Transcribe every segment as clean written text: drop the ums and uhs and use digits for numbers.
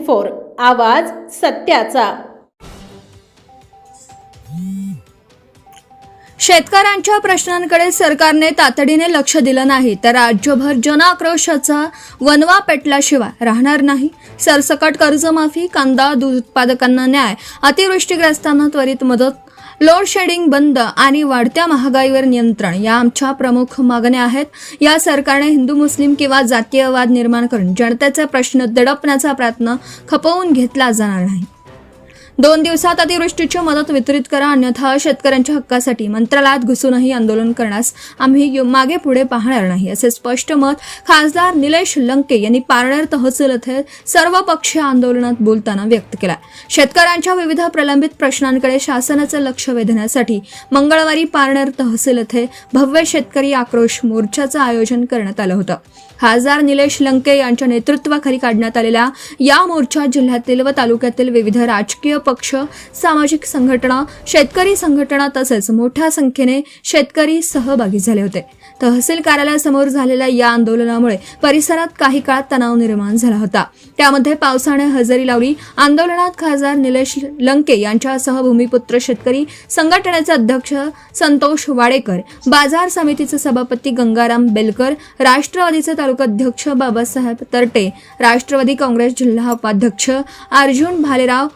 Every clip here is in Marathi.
N24 आवाज सत्याचा। शेतकऱ्यांच्या प्रश्नांकडे सरकारने तातडीने लक्ष दिलं नाही तर राज्यभर जनाक्रोशाचा वणवा पेटल्याशिवाय राहणार नाही। सरसकट कर्जमाफी, कांदा, दूध उत्पादकांना न्याय, अतिवृष्टीग्रस्तांना त्वरित मदत, लोड शेडिंग बंद आणि वाढत्या महागाईवर नियंत्रण या आमच्या प्रमुख मागण्या आहेत। या सरकारने हिंदू मुस्लिम किंवा जातीयवाद निर्माण करून जनतेचे प्रश्न दडपण्याचा प्रयत्न खपवून घेतला जाणार नाही। 2 दिवसात अतिवृष्टीची मदत वितरित करा, अन्यथा शेतकऱ्यांच्या हक्कासाठी मंत्रालयात घुसूनही आंदोलन करण्यास आम्ही मागे पुढे पाहणार नाही, असे स्पष्ट मत खासदार निलेश लंके यांनी पारनेर तहसील येथे सर्वपक्षीय आंदोलनात बोलताना व्यक्त केला। शेतकऱ्यांच्या विविध प्रलंबित प्रश्नांकडे शासनाचे लक्ष वेधण्यासाठी मंगळवारी पारनेर तहसील येथे भव्य शेतकरी आक्रोश मोर्चाचं आयोजन करण्यात आलं होतं। खासदार निलेश लंके यांच्या नेतृत्वाखाली काढण्यात आलेल्या या मोर्चात जिल्ह्यातील व तालुक्यातील विविध राजकीय पक्ष, सामाजिक संघटना, शेतकरी संघटना तसेच मोठ्या संख्येने शेतकरी सहभागी झाले होते। तहसील कार्यालयासमोर झालेल्या या आंदोलनामुळे परिसरात काही काळ तणाव निर्माण झाला होता। त्यामध्ये पावसाने हजेरी लावली। आंदोलनात खासदार निलेश लंके यांच्यासह भूमिपुत्र शेतकरी संघटनेचे अध्यक्ष संतोष वाडेकर, बाजार समितीचे सभापती गंगाराम बेलकर, राष्ट्रवादीचे तालुकाध्यक्ष बाबासाहेब तरटे, राष्ट्रवादी काँग्रेस जिल्हा उपाध्यक्ष अर्जुन भालेराव,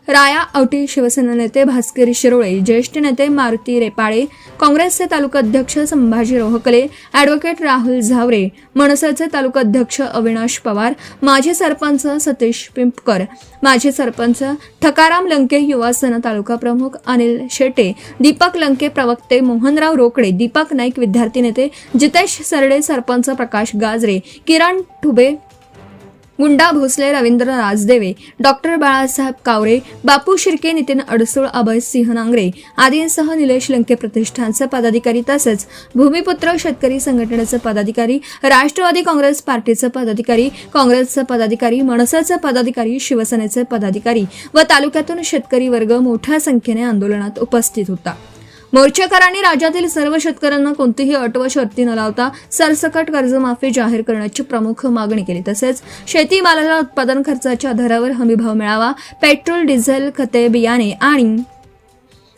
राया औटी शिवसेना नेते भास्करी शिरोळे, ज्येष्ठ नेते मारुती रेपाळे, काँग्रेसचे तालुकाध्यक्ष संभाजी रोहकले, ॲडव्होकेट राहुल झावरे, मनसेचे तालुकाध्यक्ष अविनाश पवार, माजी सरपंच सतीश पिंपकर, माजी सरपंच ठकाराम लंके, युवा सेना तालुका प्रमुख अनिल शेटे, दीपक लंके, प्रवक्ते मोहनराव रोकडे, दीपक नाईक, विद्यार्थी नेते जितेश सरडे, सरपंच प्रकाश गाजरे, किरण ठुबे, गुंडा भोसले, रवींद्र राजदेवे, डॉक्टर बाळासाहेब कावरे, बापू शिर्के, नितीन अडसूळ, अभय सिंह नांगरे आदींसह निलेश लंके प्रतिष्ठानचे पदाधिकारी तसेच भूमिपुत्र शेतकरी संघटनेचे पदाधिकारी, राष्ट्रवादी काँग्रेस पार्टीचे पदाधिकारी, काँग्रेसचे पदाधिकारी, मनसेचे पदाधिकारी, शिवसेनेचे पदाधिकारी व तालुक्यातून शेतकरी वर्ग मोठ्या संख्येने आंदोलनात उपस्थित होता। मोर्चेकरांनी राज्यातील सर्व शेतकऱ्यांना कोणतीही अट व शर्ती न लावता सरसकट कर्जमाफी जाहीर करण्याची प्रमुख मागणी केली। तसेच शेतीमालाला उत्पादन खर्चाच्या आधारावर हमीभाव मिळावा, पेट्रोल, डिझेल, खते, बियाणे आणि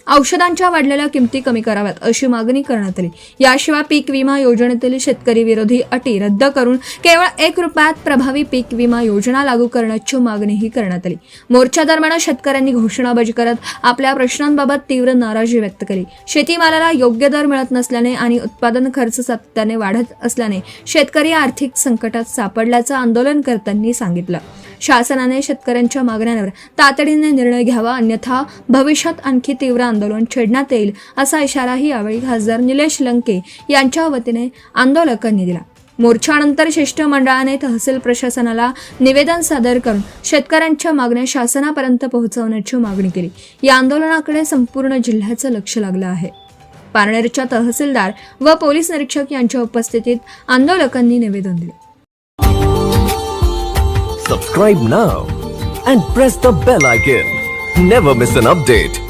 औषधांच्या वाढलेल्या किमती कमी कराव्यात अशी मागणी करण्यात आली। याशिवाय पीक विमा योजनेतील शेतकरी विरोधी अटी रद्द करून केवळ 1 रुपयात प्रभावी पीक विमा योजना लागू करण्याची मागणीही करण्यात आली। मोर्चादरम्यान शेतकऱ्यांनी घोषणाबाजी करत आपल्या प्रश्नांबाबत तीव्र नाराजी व्यक्त केली। शेतीमालाला योग्य दर मिळत नसल्याने आणि उत्पादन खर्च सातत्याने वाढत असल्याने शेतकरी आर्थिक संकटात सापडल्याचं आंदोलनकर्त्यांनी सांगितलं। शासनाने शेतकऱ्यांच्या मागण्यांवर तातडीने निर्णय घ्यावा, अन्यथा भविष्यात आणखी तीव्र आंदोलन छेडण्यात येईल असा इशाराही यावेळी खासदार निलेश लंके यांच्या वतीने आंदोलकांनी दिला। मोर्चानंतर शिष्टमंडळाने तहसील प्रशासनाला निवेदन सादर करून शेतकऱ्यांच्या मागण्या शासनापर्यंत पोहोचवण्याची मागणी केली। या आंदोलनाकडे संपूर्ण जिल्ह्याचं लक्ष लागलं आहे। पारनेरच्या तहसीलदार व पोलीस निरीक्षक यांच्या उपस्थितीत आंदोलकांनी निवेदन दिले। Subscribe now and press the bell icon. Never miss an update.